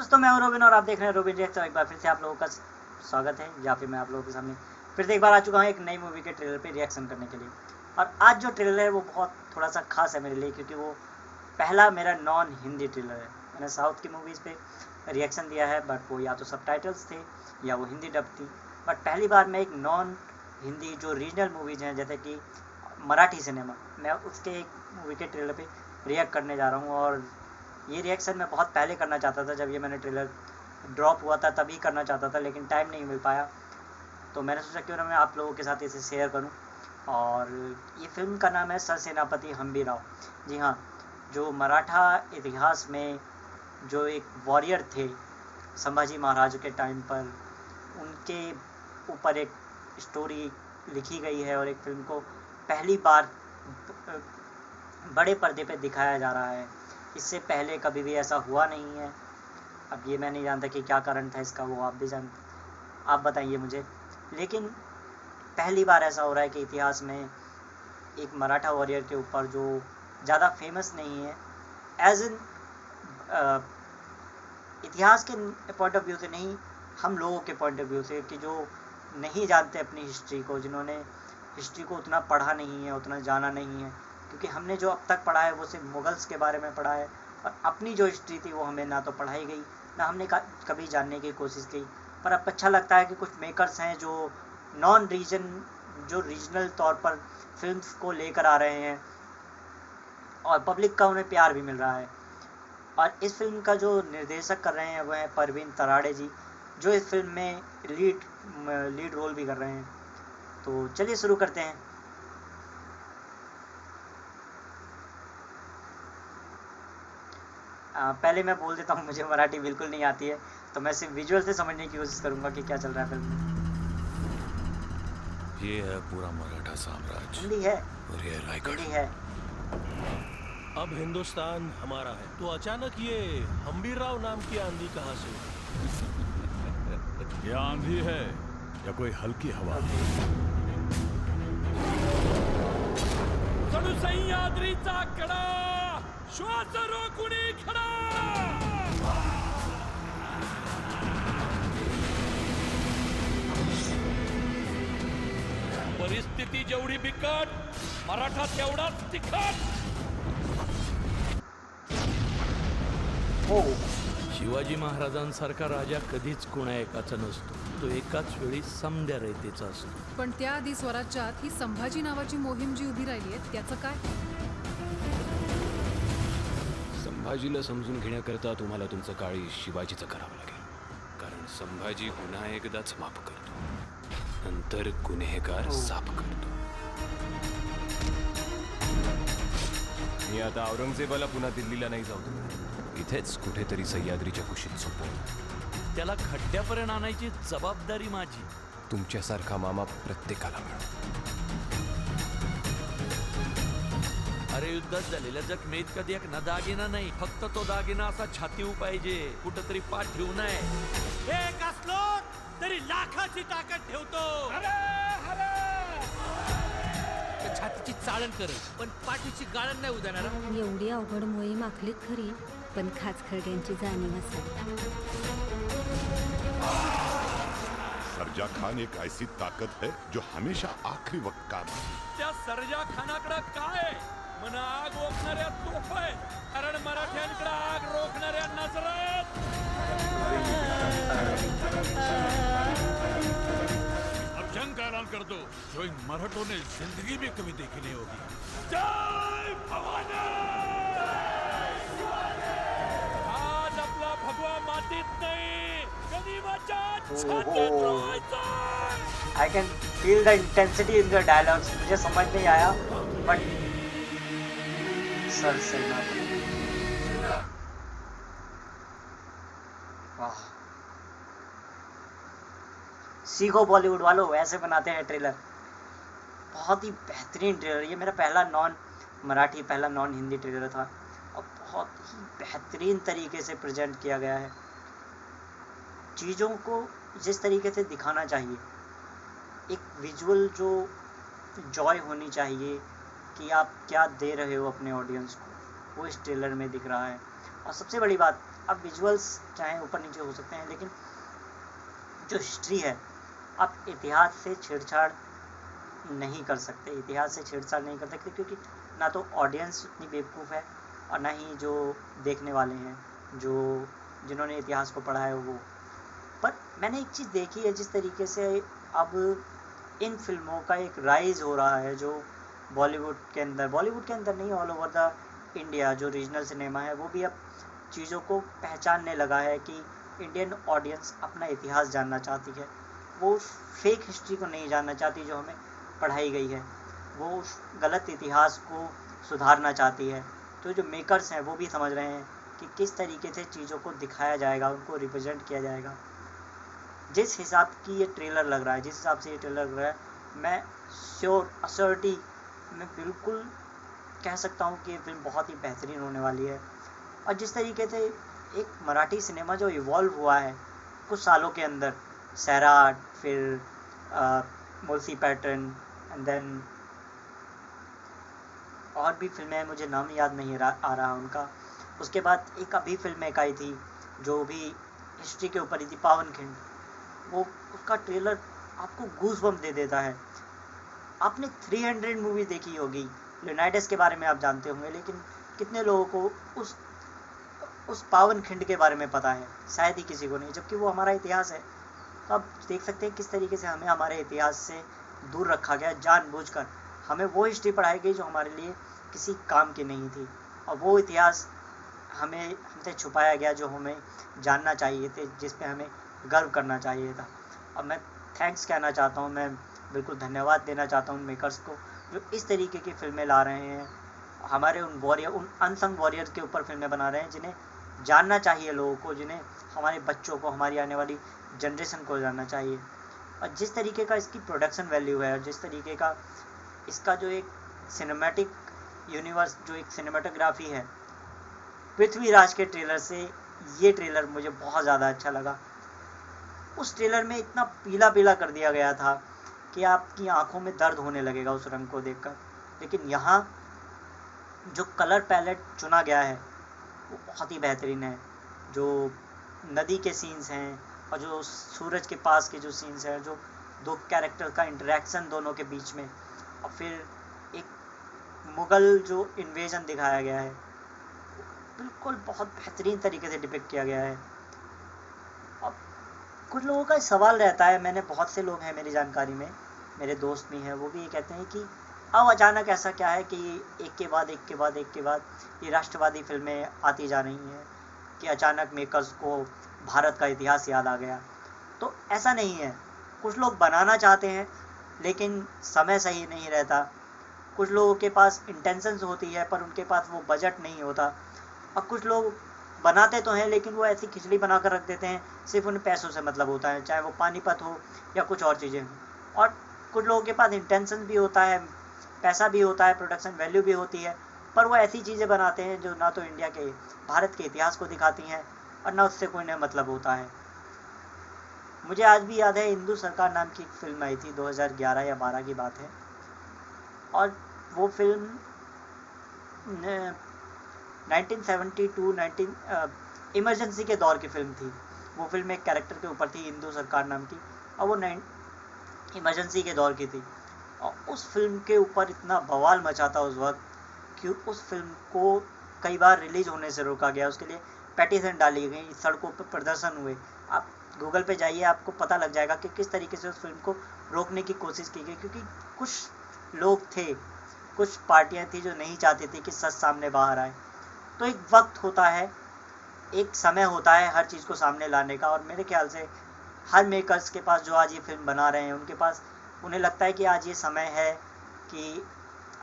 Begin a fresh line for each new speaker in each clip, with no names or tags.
दोस्तों, मैं हूं रोबिन और आप देख रहे हैं रोबिन रिएक्शन। एक बार फिर से आप लोगों का स्वागत है, या फिर मैं आप लोगों के सामने फिर से एक बार आ चुका हूं एक नई मूवी के ट्रेलर पे रिएक्शन करने के लिए। और आज जो ट्रेलर है वो बहुत थोड़ा सा खास है मेरे लिए, क्योंकि वो पहला मेरा नॉन हिंदी ट्रेलर है। मैंने साउथ की मूवीज़ पे रिएक्शन दिया है, बट वो या तो सबटाइटल्स थे या वो हिंदी डब थी। बट पहली बार मैं एक नॉन हिंदी जो रीजनल मूवीज़ हैं, जैसे कि मराठी सिनेमा, मैं उसके एक मूवी के ट्रेलर पे रिएक्ट करने जा रहा हूँ। और ये रिएक्शन मैं बहुत पहले करना चाहता था, जब ये मैंने ट्रेलर ड्रॉप हुआ था तभी करना चाहता था, लेकिन टाइम नहीं मिल पाया। तो मैंने सोचा क्यों ना मैं आप लोगों के साथ इसे शेयर करूं। और ये फिल्म का नाम है सरसेनापति हम्बीराव। जी हाँ, जो मराठा इतिहास में जो एक वॉरियर थे संभाजी महाराज के टाइम पर, उनके ऊपर एक स्टोरी लिखी गई है और एक फिल्म को पहली बार बड़े पर्दे पे दिखाया जा रहा है। इससे पहले कभी भी ऐसा हुआ नहीं है। अब ये मैं नहीं जानता कि क्या कारण था इसका, वो आप भी आप बताइए मुझे। लेकिन पहली बार ऐसा हो रहा है कि इतिहास में एक मराठा वॉरियर के ऊपर, जो ज़्यादा फेमस नहीं है एज इन इतिहास के पॉइंट ऑफ व्यू से नहीं, हम लोगों के पॉइंट ऑफ व्यू से, कि जो नहीं जानते अपनी हिस्ट्री को, जिन्होंने हिस्ट्री को उतना पढ़ा नहीं है, उतना जाना नहीं है। क्योंकि हमने जो अब तक पढ़ा है वो सिर्फ मुगल्स के बारे में पढ़ा है, और अपनी जो हिस्ट्री थी वो हमें ना तो पढ़ाई गई, ना हमने कभी जानने की कोशिश की। पर अब अच्छा लगता है कि कुछ मेकर्स हैं जो नॉन रीजन, जो रीजनल तौर पर फिल्म्स को लेकर आ रहे हैं, और पब्लिक का उन्हें प्यार भी मिल रहा है। और इस फिल्म का जो निर्देशक कर रहे हैं वो हैं परवीन तराड़े जी, जो इस फिल्म में लीड रोल भी कर रहे हैं। तो चलिए शुरू करते हैं। पहले मैं बोल देता हूँ, मुझे मराठी बिल्कुल नहीं आती है, तो मैं सिर्फ विजुअल से समझने की कोशिश करूँगा कि क्या चल रहा है फिल्म में।
ये है पूरा मराठा साम्राज्य
हिंदी है,
और ये रायगढ़
हिंदी है।
अब हिंदुस्तान हमारा है, तो अचानक ये हम्बीरराव नाम की आंधी कहाँ से?
ये आंधी है या कोई हल्की हवा?
जणू सह्याद्रीचा कडा, श्वास रोखुनी खडा. परिस्थिती जेवढी बिकट, मराठा तेवढाच तिखट.
हो,
शिवाजी महाराजांसारखा राजा कधीच कोणा एकाचा नसतो. तो एकाच वेळी समद्या रयतेचा असतो.
पण त्याआधी स्वराज्यात ही संभाजी नावाची मोहीम जी उभी राहिली आहे त्याचं काय?
संभाजीला समजून घेण्याकरता तुम्हाला तुमचं काळी शिवाजीचं करावं लागेल. कारण संभाजी पुन्हा एकदाच माफ करतो, नंतर गुन्हेगार साफ करतो.
मी आता औरंगजेबाला पुन्हा दिल्लीला नाही जाऊ देणार.
इथेच कुठेतरी सह्याद्रीच्या कुशीत झोपवतो.
त्याला खड्ड्यापर्यंत आणायची जबाबदारी माझी.
तुमच्यासारखा मामा प्रत्येकाला मिळो.
अरे युद्धात झालेल्या जखमेत कधी एक ना दागिना नाही, फक्त तो दागिना असा छातीवर पाहिजे, कुठंतरी पाठ ठेवू नये.
एक असलो तरी लाखाची ताकद ठेवतो.
छातीची चाळण कर, पण पाठीची गाळण नाही उदाहणार.
एवढी अवघड मोहीम आखलीत खरी, पण खाचखळग्यांची जाणीव असावी.
सरजा खान एक ऐसी ताकत है जो हमेशा आखिरी वक्त काम आती.
त्या सरजा खानाकडे काय मन आग रोखणाऱ्या तोफ आहे, कारण मराठ्यांकडे आग रोखणाऱ्या नजरात.
अब जंग का ऐलान कर दो, जो इन मराठों ने जिंदगी में कभी देखी नहीं होगी.
जय भवानी. आज आपला भगवा मातीत नाही, गनिमाच्या छातीत रोवायचा.
I can feel the intensity in the dialogues. मुझे समझ नहीं आया, बट सरसेनापति, वाह, सीखो बॉलीवुड वालों, ऐसे बनाते हैं ट्रेलर। बहुत ही बेहतरीन ट्रेलर। ये मेरा पहला नॉन मराठी, पहला नॉन हिंदी ट्रेलर था, और बहुत ही बेहतरीन तरीके से प्रेजेंट किया गया है। चीज़ों को जिस तरीके से दिखाना चाहिए, एक विजुअल जो जॉय होनी चाहिए कि आप क्या दे रहे हो अपने ऑडियंस को, वो इस ट्रेलर में दिख रहा है। और सबसे बड़ी बात, अब विजुअल्स चाहे ऊपर नीचे हो सकते हैं, लेकिन जो हिस्ट्री है, आप इतिहास से छेड़छाड़ नहीं कर सकते, इतिहास से छेड़छाड़ नहीं कर सकते, क्योंकि ना तो ऑडियंस उतनी बेवकूफ़ है और ना ही जो देखने वाले हैं, जो जिन्होंने इतिहास को पढ़ा है वो। पर मैंने एक चीज़ देखी है, जिस तरीके से अब इन फिल्मों का एक राइज हो रहा है, जो बॉलीवुड के अंदर नहीं, ऑल ओवर द इंडिया जो रीजनल सिनेमा है, वो भी अब चीज़ों को पहचानने लगा है कि इंडियन ऑडियंस अपना इतिहास जानना चाहती है, वो फेक हिस्ट्री को नहीं जानना चाहती जो हमें पढ़ाई गई है, वो उस गलत इतिहास को सुधारना चाहती है। तो जो मेकर्स हैं वो भी समझ रहे हैं कि किस तरीके से चीज़ों को दिखाया जाएगा, उनको रिप्रेजेंट किया जाएगा। जिस हिसाब की ये ट्रेलर लग रहा है, जिस हिसाब से ये ट्रेलर लग रहा है, मैं अश्योरिटी मैं बिल्कुल कह सकता हूँ कि ये फिल्म बहुत ही बेहतरीन होने वाली है। और जिस तरीके से एक मराठी सिनेमा जो इवॉल्व हुआ है कुछ सालों के अंदर, सैराट, फिर मुल्सी पैटर्न, एंड देन और भी फिल्में हैं, मुझे नाम याद नहीं आ रहा उनका। उसके बाद एक अभी फिल्म एक आई थी जो भी हिस्ट्री के ऊपर ही थी, पावनखिंड, वो उसका ट्रेलर आपको गूज़बम्प दे देता है। आपने 300 मूवी देखी होगी, लियोनाइडस के बारे में आप जानते होंगे, लेकिन कितने लोगों को उस पावनखिंड के बारे में पता है? शायद ही किसी को नहीं, जबकि वो हमारा इतिहास है। तो आप देख सकते हैं किस तरीके से हमें हमारे इतिहास से दूर रखा गया जानबूझकर। हमें वो हिस्ट्री पढ़ाई गई जो हमारे लिए किसी काम की नहीं थी, और वो इतिहास हमसे छुपाया गया जो हमें जानना चाहिए थे, जिस पे हमें गर्व करना चाहिए था। अब मैं थैंक्स कहना चाहता हूँ, मैं बिल्कुल धन्यवाद देना चाहता हूँ उन मेकर्स को जो इस तरीके की फिल्में ला रहे हैं, हमारे उन अनसंग वॉरियर के ऊपर फिल्में बना रहे हैं, जिन्हें जानना चाहिए लोगों को, जिन्हें हमारे बच्चों को, हमारी आने वाली जनरेशन को जानना चाहिए। और जिस तरीके का इसकी प्रोडक्शन वैल्यू है, और जिस तरीके का इसका जो एक सिनेमैटिक यूनिवर्स, जो एक सिनेमाटोग्राफी है, पृथ्वीराज के ट्रेलर से ये ट्रेलर मुझे बहुत ज़्यादा अच्छा लगा। उस ट्रेलर में इतना पीला पीला कर दिया गया था कि आपकी आंखों में दर्द होने लगेगा उस रंग को देखकर। लेकिन यहाँ जो कलर पैलेट चुना गया है वो बहुत ही बेहतरीन है। जो नदी के सीन्स हैं और जो सूरज के पास के जो सीन्स हैं, जो दो कैरेक्टर का इंटरेक्शन दोनों के बीच में, और फिर एक मुग़ल जो इन्वेजन दिखाया गया है, बिल्कुल बहुत बेहतरीन तरीके से डिपिक्ट किया गया है। अब कुछ लोगों का सवाल रहता है, मैंने बहुत से लोग हैं मेरी जानकारी में, मेरे दोस्त भी हैं, वो भी ये कहते हैं कि अब अचानक ऐसा क्या है कि एक के बाद ये राष्ट्रवादी फिल्में आती जा रही हैं, कि अचानक मेकर्स को भारत का इतिहास याद आ गया। तो ऐसा नहीं है, कुछ लोग बनाना चाहते हैं लेकिन समय सही नहीं रहता, कुछ लोगों के पास इंटेंशंस होती है पर उनके पास वो बजट नहीं होता, और कुछ लोग बनाते तो हैं लेकिन वो ऐसी खिचड़ी बना कर रख देते हैं, सिर्फ उन्हें पैसों से मतलब होता है, चाहे वो पानीपत हो या कुछ और चीज़ें हों। और कुछ लोगों के पास इंटेंशन भी होता है, पैसा भी होता है, प्रोडक्शन वैल्यू भी होती है, पर वो ऐसी चीज़ें बनाते हैं जो ना तो इंडिया के, भारत के इतिहास को दिखाती हैं और ना उससे कोई न मतलब होता है। मुझे आज भी याद है, हिंदू सरकार नाम की एक फिल्म आई थी, 2011 या 12 की बात है, और वो फिल्म 1972 इमरजेंसी के दौर की फिल्म थी। वो फिल्म एक कैरेक्टर के ऊपर थी, हिंदू सरकार नाम की, और वो इमरजेंसी के दौर की थी। और उस फिल्म के ऊपर इतना बवाल मचा था उस वक्त कि उस फिल्म को कई बार रिलीज़ होने से रोका गया, उसके लिए पेटिशन डाली गई, सड़कों पर प्रदर्शन हुए। आप गूगल पे जाइए, आपको पता लग जाएगा कि किस तरीके से उस फिल्म को रोकने की कोशिश की गई, क्योंकि कुछ लोग थे, कुछ पार्टियां थी जो नहीं चाहती थी कि सच सामने बाहर आए। तो एक वक्त होता है, एक समय होता है हर चीज़ को सामने लाने का, और मेरे ख्याल से हर मेकर्स के पास जो आज ये फिल्म बना रहे हैं, उनके पास, उन्हें लगता है कि आज ये समय है कि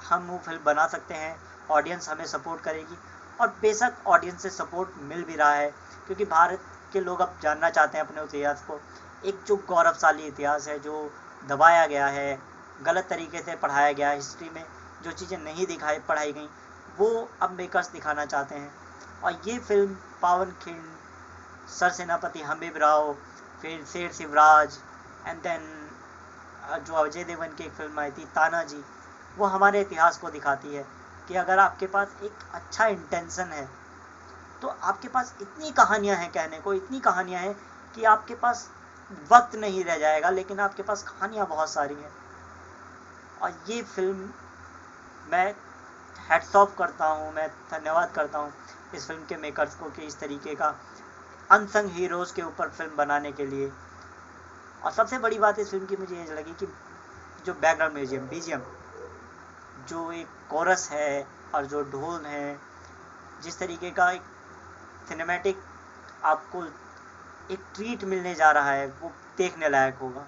हम वो फिल्म बना सकते हैं, ऑडियंस हमें सपोर्ट करेगी। और बेशक ऑडियंस से सपोर्ट मिल भी रहा है, क्योंकि भारत के लोग अब जानना चाहते हैं अपने इतिहास को, एक जो गौरवशाली इतिहास है, जो दबाया गया है, गलत तरीके से पढ़ाया गया है, हिस्ट्री में जो चीज़ें नहीं पढ़ाई गई, वो अब मेकर्स दिखाना चाहते हैं। और ये फिल्म पावनखिंड, सरसेनापति हमीब राव, फिर शेर शिवराज, एंड देन जो अजय देवगन की एक फिल्म आई थी तानाजी, वो हमारे इतिहास को दिखाती है कि अगर आपके पास एक अच्छा इंटेंशन है तो आपके पास इतनी कहानियां हैं कहने को, इतनी कहानियां हैं कि आपके पास वक्त नहीं रह जाएगा, लेकिन आपके पास कहानियां बहुत सारी हैं। और ये फिल्म मैं हैट्स ऑफ करता हूँ, मैं धन्यवाद करता हूँ इस फिल्म के मेकर्स को कि इस तरीके का अनसंग हीरोज़ के ऊपर फिल्म बनाने के लिए। और सबसे बड़ी बात इस फिल्म की मुझे ये लगी कि जो बैकग्राउंड बीजीएम, जो एक कोरस है और जो ढोल है, जिस तरीके का एक सिनेमैटिक आपको एक ट्रीट मिलने जा रहा है, वो देखने लायक होगा।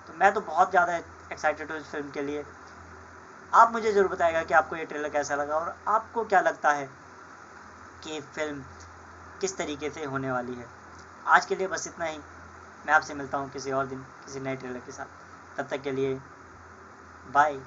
तो मैं तो बहुत ज़्यादा एक्साइटेड हूँ इस फिल्म के लिए। आप मुझे ज़रूर बताएगा कि आपको ये ट्रेलर कैसा लगा और आपको क्या लगता है कि फिल्म किस तरीके से होने वाली है। आज के लिए बस इतना ही। मैं आपसे मिलता हूँ किसी और दिन किसी नए ट्रेलर के साथ। तब तक के लिए बाय।